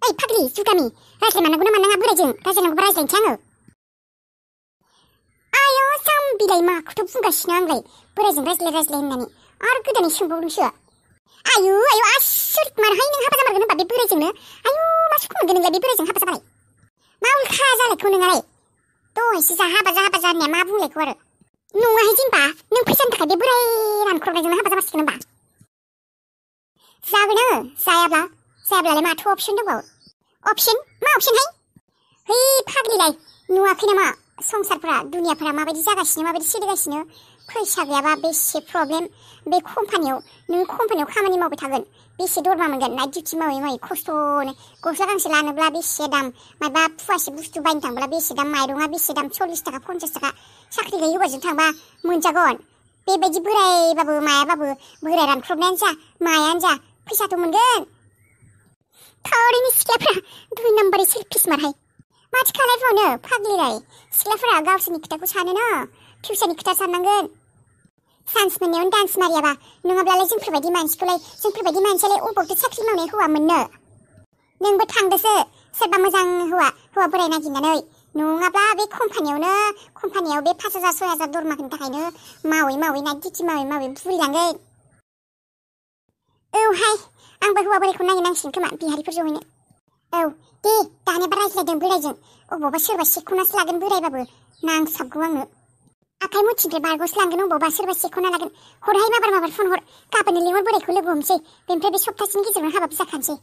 ओइ फाग्लि जुगामि रायज्लायमारनांगौ ना मानाङा बोरायजों रायज्लायनांगौबा रायज्लायनोसै आङो। आयौ जाम्बिलाय माखौथ' बुंगासिनो आंलाय बोरायजों रायज्लाय होननानै आरो गोदानै सोंबावदोंसो। आयु आसुरित मारहाय नों हाबा जामारगोन होनबा बे बोरायजोंनो। आयु मा सुखु मोनगोन नोंलाय बे बोरायजों हाबा जाबालाय? मा उल्खा जालायखौ नोंहालाय? दहायसो जा हाबा जा होननाया मा बुंलायखौ आरो? नङाहाय जेनेबा नों फैसानि थाखाय बे बोराय रानख्रबनायजोंनो हाबा जामारसिगोन होनबा? जागोन जायाब्लालाय माथो अपसन दंबावो? अपसन? मा अपसनहाय? है फाग्लिलाय नुवाखै नामा संसारफोरा दुनियाफोरा माबायदि जागासिनो माबायदि सोलिगासिनो? फैसा गैयाबा बेसे प्रब्लेम। बे कम्पानियाव नों कम्पानियाव खामानि मावबाय थागोन बेसे दरमा मोनगोन नाइट डिउटि मावै खस्थ'नो। गस्ला गांसे लानोब्ला बेसे दाम, माबा फुवासे बुस्थु बायनो थांब्ला बेसे दाम, माइरङा बेसे दाम, 40 थाखा 50 थाखा। साख्रि गैयि हौवाजों थांबा मोनजागोन। बेबायदि बोरायबाबो मायाबाबो बोराय रानख्रबनायानो जा मायानो जा फैसाथ' मोनगोन। थावरिनि सिख्लाफ्रा 2 नाम्बारि सेल्फिस मारहाय। माथो खालायबावनो फाग्लिलाय सिख्लाफोरा गावसोरनि खोथाखौ सानोना फिउचारनि खोथा साननांगोन। चान्स मोननायावनो डान्स मारियाबा नङाब्लालाय जोंफोरबायदि मानसियालाय अबावथो साख्रि मावनाय हौवा मोननो? नोंबो थांदोसो सोरबा मोजां हौवा बोराय नागिरनानै, नङाब्ला बे कम्पानियाव बे 5,000 6,000 दरमानि थाखायनो मावै नाइट डिउटि मावै बुरिलांगोन। औहाय आंबो हौवा बोरायखौ नागिरनांसिगोन खोमा बिहारिफोर ज'हैनो। औ दे दानियाबा रायज्लायदों बोरायजों अबावबा सोरबा सेख'नासो लागोन बोरायबाबो नांसाबगौ आंनो। आखाइ मुथिनिफ्राय बारग'सो लांगोन अबावबा सोरबा सेख'ना लागोन। हरहाय माबार फन हर, गाबोननो लिंहर बोरायखौ लोगो हमसै। बेनिफ्राय बे सप्तासेनि गेजेरावनो हाबाबो जाखानोसै।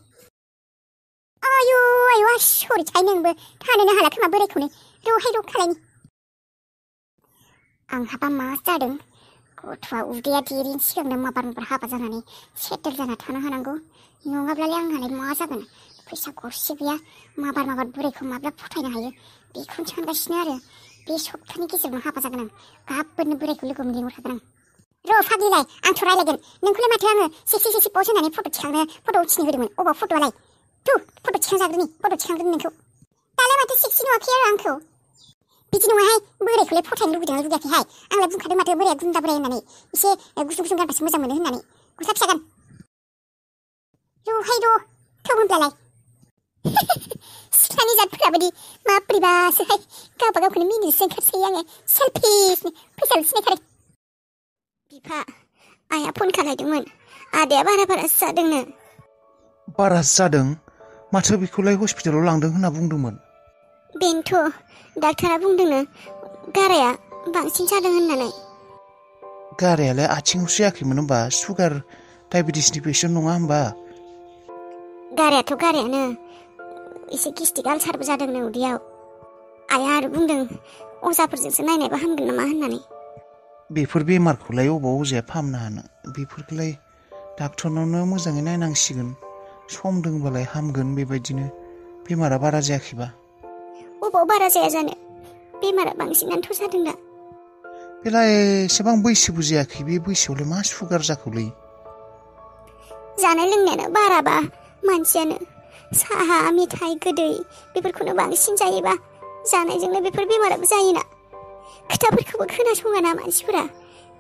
आयु आसरितहाय नोंबो थानोनो हाला खोमा बोरायखौनो र' खालायनि। आंहाबा मा जादों? गथ'आ उदैया देरिनि सिगांनो माबार हाबा जानानै सेटेल जाना थानो हानांगौ। नङाब्लालाय आंहालाय मा जागोन? फैसा गरसे गैया। माबार बोरायखौ माब्ला फथायनो हायो बेखौनो सानगासिनो आरो। बे सप्तानि गेजेरावनो हाबा जागोन आं। गाबोननो बोरायखौ लोगो हमनो लिंहरखागोन आं। र' फाग्लिलाय आंथ' रायलायगोन। नोंखौलाय माथो आङो सेक्सि पस्ट होनानै फट' उथिनो होदोंमोन। अबाव फट'आलाय? फट' थिखांग्रोनि नोंखौ। दालाय माथो सेक्सि नुवाखै आरो आंखौ? बिदि नङाहाय बोरायखौलाय फथायनो लुगैदोंना लुगैयाखैहाय? आंलाय बुंखादों माथो बोराया गुन्दा बोराय होननानै, एसे गुसुं गानबासो मोजां मोनो होननानै। गस्ला फिसा गान। र' थौ होनब्लालाय। सिख्लानि जातफोराबायदि माब्रैबासोहाय गावबा गावखौनो मिनिनोसो ओंखारसोयो आङो। सेल्फिसनो फैसाल'सो नायखादों। बिफा आइया फन खालायदोंमोन। आदाया बारासो जादोंनो। बारासो जादों? माथो बेखौलाय हस्पिटालाव लांदों होनना बुंदोंमोन। बेनोथ' डाक्टारा बुंदोंनो गाराया बांसिन जादों होननानै। गारायालाय आथिङावसो जायाखैमोन होनबा? सुगार डायबेटिसनि पेसेन्ट नङा होनबा? गारायानो एसे गेस्ट्रिक आलसारबो जादोंनो उदैयाव। आइया आरो बुंदों अजाफोरजोंसो नायनायबा हामगोन नामा होननानै। बेफोर बेमारखौलाय अबाव अजाया फाहामनो हानो? बेफोरखौलाय डाक्टरनावनो मोजाङै नायनांसिगोन। सम दंबालाय हामगोन बेबायदिनो, बेमारा बारा जायाखैबा। अबाव बारा जाया जानो, बेमारा बांसिनानोथ' जादों दा। बेलाय एसेबां बैसोबो जायाखै, बे बैसोआवलाय मा सुगार जाखौलै? जानाय लोंनायानो बाराबा मानसियानो साहा मेथाइ गोदै बेफोरखौनो बांसिन जायोबा जानायजोंनो बेफोर बेमाराबो जायोना। खोथाफोरखौबो खोनासङाना मानसिफोरा।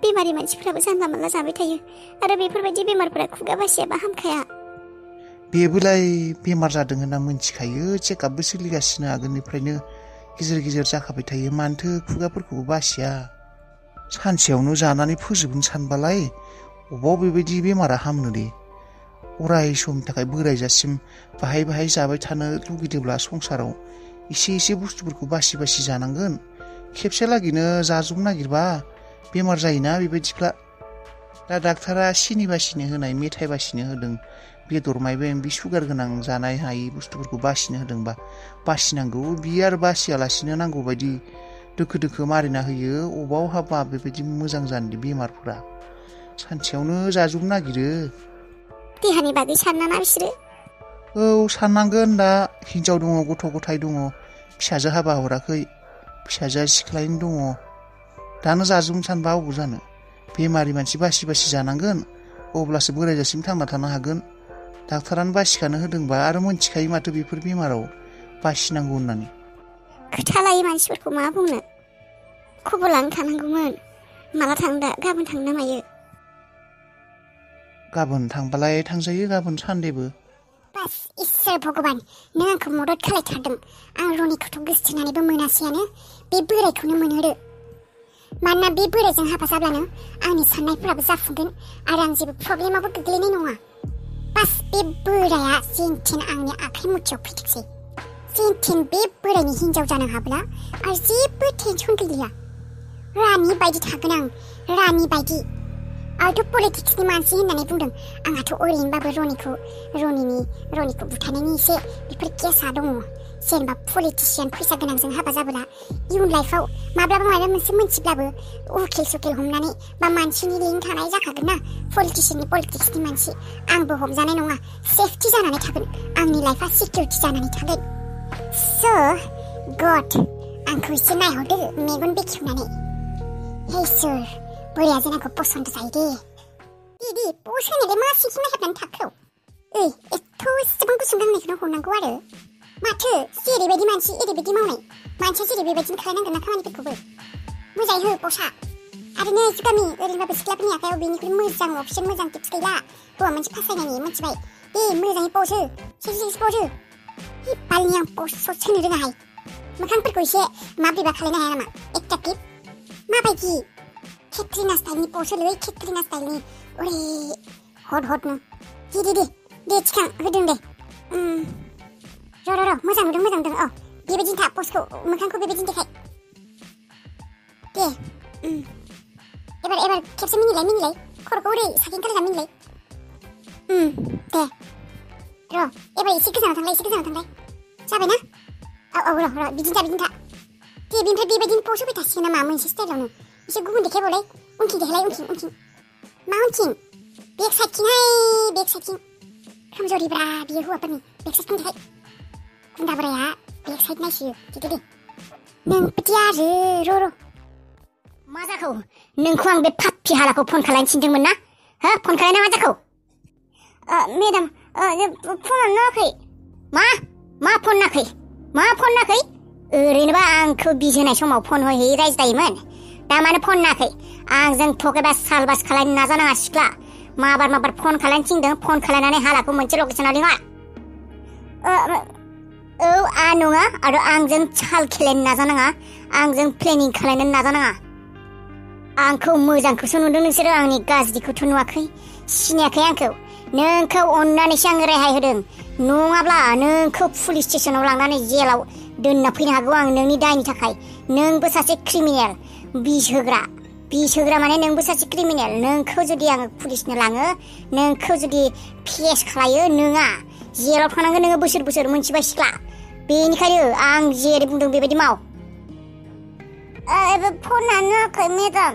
बेमारि मानसिफोराबो जानला मानला जाबाय थायो आरो बेफोरबायदि बेमारफोरा खुगा बासियाबा हामखाया। बेबोलाय बेमार जादों होनना मिथिखायो, चेकआपबो सोलिगासिनो आगोलनिफ्रायनो गेजेर जाखाबाय थायो। मानोथो खुगाफोरखौबो बासिया? सानसेयावनो जानानै फोजोबनो सानबालाय अबाव बेबायदि बेमारा हामनो दे? अराय समनि थाखाय बोरायजासिम बाहाय जाबाय थानो लुगैदोंब्ला संसाराव एसे बुस्थुफोरखौ बासि जानांगोन। खेबसे लागैनो जाजोबनो नागिरबा बेमार जायोना बेबायदिफ्रा। दा डाक्टारा सिनि बासिनो होनाय, मेथाइ बासिनो होदों, बेदर बे सुगार गोनां जानाय हायै बुस्थुफोरखौ बासिनो होदोंबा बासिनांगौ। बियो आरो बासियालासिनो नांगौ बायदि दोखो मारिना होयो। अबाव हाबा बेबायदि मोजां जानो बेमारफोरा? सानसेयावनो जाजोबनो नागिरो। देहानि बागै सानाना बिसोरो? औ साननांगोन। दा हिनजाव दङ, गथ' गथाय दङ, फिसाजो हाबा हराखै, फिसाजोआ सिख्लायैनो दङ। दानो जाजोबनो सानबा अबाव जानो? बेमारि मानसि बासि जानांगोन, अब्लासो बोरायजासिम थांना थानो हागोन। डाक्टारानो बासिखानो होदोंबा आरो मोनथिखायो माथो बेफोर बेमाराव बासिनांगौ होननानै। खोथा लायै मानसिफोरखौ मा बुंनो। खबर लानो थानांगौमोन। माला थांनो दा? गाबोन थांनो ना मायो? गाबोन थांबालाय थांजायो, गाबोन सानदेबो। बास इसोर भगवान नों आंखौ मदद खालायथारदों आं रनिखौथ' गोसोथोनानैबो मोनासैयानो बे बोरायखौनो मोनहोदो मानोना बे बोरायजों हाबा जाब्लानो आंनि साननायफोराबो जाफुंगोन आरो आं जेबो प्रब्लेमावबो गोग्लैनाय नङा बास बे बोराया जेनथेन आंनि आखाइ मुथियाव फैथोंसै जेनथेन बे बोरायनि हिनजाव जानो हाब्ला आरो जेबो टेनसन गैलिया रानि बायदि थागोन आं रानि बायदि आंथ' पलिटिक्सनि मानसि होननानै बुंदों आंहाथ' ओरैनोबाबो रनिखौ बुथारनायनि एसे बेफोर केसा दङ जेनेबा पलिटिसियान फैसा गोनांजों हाबा जाबोला इयुन लाइफआव माब्लाबा माबा मोनसे मोनथिब्लाबो उकिल सुकिल हमनानै बा मानसिनि लिंक थानाय जाखागोन ना पलिटिसियाननि पलिटिक्सनि मानसि आंबो हमजानाय नङा सेफटि जानानै थागोन आंनि लाइफआ सिकिउरिटि जानानै थागोन स' गड आंखौ एसे नायहरदो मेगन बेखेवनानै हे सोर बोराया जोंखौ पसन्द जायो दे दि पस्ट होनायलाय मा सिखि नायहाबनानै थाखौ एथ' इसेबां गुसुं गांनायखौनो हरनांगौ आरो माथो जेरैबायदि मानसि एरैबायदि मावनाय मानसिया जेरै बेबायदिनो खालायनांगोन ना खामानिफोरखौबो मोजाङै हो पस्टआ आरो नै गामि ओरैनोबाबो सिख्लाफोरनि आखायाव बेनिख्रुइ मोजां अपसन मोजां टिप्स गैला हौवा मानसि फासायनायनि मिथिबाय दे मोजाङै पस्ट हो सिक्स पस्ट हो बालनि आं पस्ट सट होनो रोङाहाय मोखांफोरखौ एसे माब्रैबा खालायनो हाया नामा एट्रेक्टिभ माबायदि केट्रिना स्टाइलनि पस्ट होलै केट्रिना स्टाइलनि ओरै हटनो दे थिखां होदों दे र' मोजां नुदों औ बेबायदिनो था पस्टखौ मोखांखौ बेबायदिनो देखाय दे एबार खेबसे मिनिलाय खर'खौ ओरै साकिं खालायना मिनिलाय दे र' एबार एसे गोजानाव थांलाय जाबाय ना औ र' बिदिनो था दे बेनिफ्राय बेबायदिनो पस्ट होबाय थासिगोन नामा मोनसे स्टाइलावनो एसे गुबुन देखायबावलाय उनथिं देखायलाय उनथिं मा उनथिं बेक साइडथिं खोमजोरिब्रा बियो हौवाफोरनि बेक साइडथिं देखाय गुन्दा बोराया बेक साइड नायसियो दे नों बिदि आरो र' मा जाखौ नोंखौ आं बे पाप्पि हालाखौ फन खालायनो थिनदोंमोन ना हो फन खालायना मा जाखौ मेडाम फनानो नाङाखै मा फन नाङाखै ओरैनोबा आंखौ बिजोनाय समाव फन होयै रायज्लायोमोन दा मानो फन नाङाखै आंजों थगायबा सालबास खालायनो नाजानाङा सिख्ला माबार फन खालायनो थिनदों फन खालायनानै हालाखौ मोनसे लकेसनाव लिंहर औ नङा आरो आंजों चाल खेलायनो नाजानाङा आंजों प्लेनिं खालायनो नाजानाङा आंखौ मोजांखौसो नुदों नोंसोरो आंनि गाज्रिखौथ' नुवाखै सिनायाखै आंखौ नोंखौ अननानैसो आं रेहाय होदों नङाब्ला नोंखौ पुलिस स्टेसनाव लांनानै जेलाव दोनना फैनो हागौ आं नोंनि दायनि थाखाय नोंबो सासे क्रिमिनेल बिस होग्रा माने नोंबो सासे क्रिमिनेल नोंखौ जुदि आङो पुलिसनो लाङो नोंखौ जुदि फेस खालायो नोङा जेलाव थानांगोन नोङो बोसोर मोनथिबाय सिख्ला बेनिखायनो आं जेरै बुंदों बेबायदि माव फनानो नाङाखै मेडाम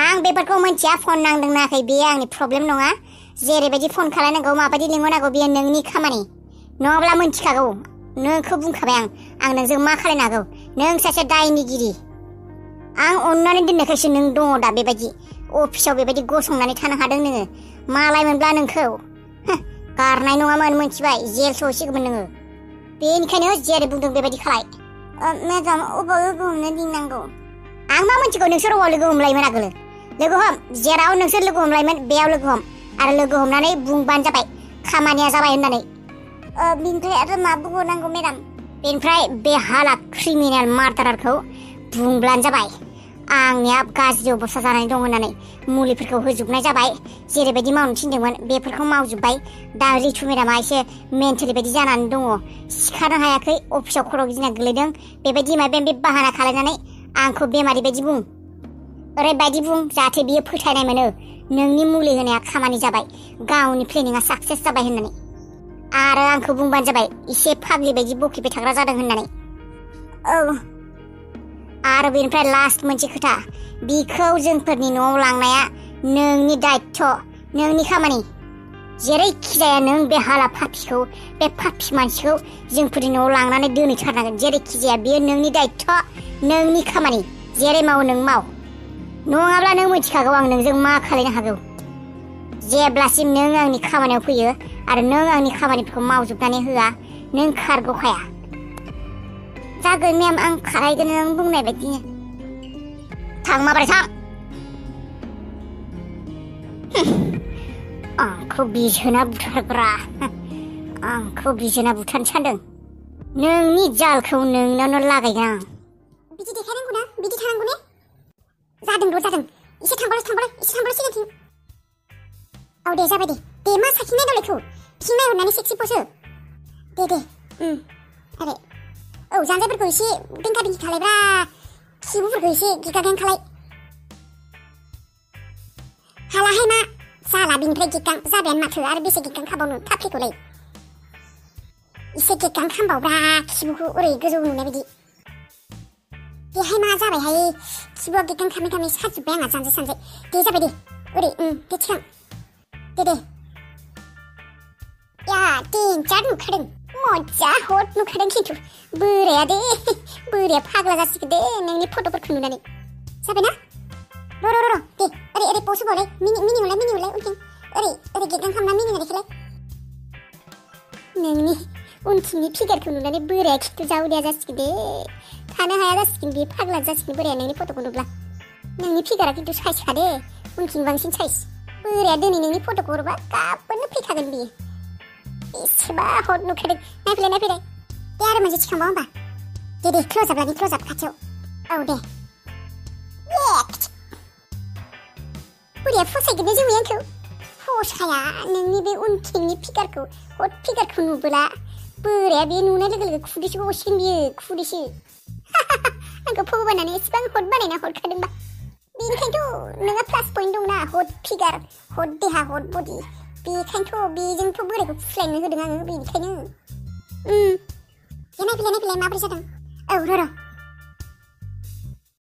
आं बेफोरखौ मिथिया फन नांदों नाङाखै बेयो आंनि प्रब्लेम नङा जेरैबायदि फन खालायनांगौ माबायदि लिंहरनांगौ बेयो नोंनि खामानि नङाब्ला मिथिखागौ नोंखौ बुंखाबाय आं नोंजों मा खालायनो हागौ नों सासे दायनिगिरि आं अननानै दोननायखायसो नों दङ दा बेबायदि अफिसाव बेबायदि गसंनानै थानो हादों नोङो मालाय मोनब्ला नोंखौ गारनाय नङामोन मिथिबाय जेल सहैसिगौमोन नोङो बेनिखायनो जेरै बुंदों बेबायदि खालाय मेडाम अबाव लोगो हमनो दिननांगौ आं मा मिथिगौ नोंसोर अबाव लोगो हमलायोमोन आगोलो लोगो हम जेराव नोंसोर लोगो हमलायोमोन बेयाव लोगो हम आरो लोगो हमनानै बुंबानो जाबाय खामानिया जाबाय होननानै बेनिफ्राय आरो मा बुंबावनांगौ मेडाम बेनिफ्राय बे हाला क्रिमिनेल मार्डारारखौ बुंब्लानो जाबाय आंनिया गाज्रि अबस्था जानानै दं होननानै मुलिफोरखौ होजोबनाय जाबाय जेरैबायदि मावनो थिनदोंमोन बेफोरखौ मावजोब्बाय दा रितु मेडामा एसे मेन्टेलि बायदि जानानै दङ सिखारनो हायाखै अफिसाव खर' गिदिंना गोलैदों बेबायदि माबा बाहाना खालायनानै आंखौ बेमारि बायदि बुं ओरैबायदि बुं जाहाथे बियो फोथायनाय मोनो नोंनि मुलि होनाया खामानि जाबाय गावनि प्लेनिंआ साक्सेस जाबाय होननानै आरो आंखौ बुंबानो जाबाय एसे फाग्लि बायदि बखिबाय थाग्रा जादों होननानै औ आरो बेनिफ्राय लास्ट मोनसे खोथा बिखौ जोंफोरनि न'आव लांनाया नोंनि दायित्व नोंनि खामानि जेरैखि जाया नों बे हाला पापिखौ बे पापि मानसिखौ जोंफोरनि न'आव लांनानै दोनहैथारनांगोन जेरैखि जाया बेयो नोंनि दायित्व नोंनि खामानि जेरै मावो नों माव नङाब्ला नों मिथिखागौ आं नोंजों मा खालायनो हागौ जेब्लासिम नों आंनि खामानियाव फैयो आरो नों आंनि खामानिफोरखौ मावजोबनानै होआ नों खारग'खाया जागोन मेम आं खालायगोन नों बुंनाय बायदिनो थां माबोरै थां आंखौ बिस होना बुथारग्रा आंखौ बिजोना बुथारनो सानदों नोंनि जालखौ नोंनावनो लागायगोन आं बिदि देखायनांगौ ना बिदि थानांगौ ने जादों एसे थांबालाय सिगांथिं औ दे जाबाय दे मा साखि नायदावलायखौ फिं नायहरनानै सेक्सि पसो दे आरे औ जानजायफोरखौ एसे बेंखा बेंखि खालायब्रा खिबुफोरखौ एसे गिगागां खालाय हालाहाय मा जाला बिनिफ्राय गिगां जाबायानो माथो आरो बेसे गिगां खाबावनो थाफ्लिखौलाय एसे गिगां खामबावब्रा खिबुखौ ओरै गोजौ नुनाय बायदि बेहाय मा जाबायहाय खिबुआ गिगां खामै साजोब्बाय आंहा जानजाय सानजाय दे जाबाय दे ओरै दे थिखां दे या देन्जार नुखादों मजा हट नुखादों खिन्थु बोराया फाग्ला जासिगोन दे नोंनि फट'फोरखौ नुनानै जाबायना र' दे ओरै पस्ट होबावलाय मिनिहरलाय उनथिं ओरै गिगां खामना मिनिना देखायलाय नोंनि उनथिंनि फिगारखौ नुनानै बोराया खिन्थु जावलिया जासिगोन दे थानो हाया जासिगोन बे फाग्ला जासिगोन बोराया नोंनि फट'खौ नुब्ला नोंनि फिगारा खिन्थु साइजखा दे उनथिं बांसिन साइज बोराया दिनै नोंनि फट'खौ हरबा गाबोननो फैखागोन बियो बेसेबा हट नुखादों नायफैलाय दे आरो मोनसे थिखांबाव होमबा दे क्ल'ज आप खाथियाव औ दे बोराया फसायगोन जोंनि आंखौ फसाया नोंनि बे उनथिंनि फिगारखौ हट फिगारखौ नुबोला बोराया बे नुनाय लोगो खुदैसो गसिगोन बियो खुदैसो आंखौ भगबानानो एसेबां हट बानायना हरखादोंबा बेनिखायनोथ' नोंहा प्लास पइन्ट दंना हट फिगार हट देहा हट बडि बेखायनोथ' बेजोंथ' बोरायखौ फुस्लायनो होदों आङो बेनिखायनो नायफैलाय माबोरै जादों औ र'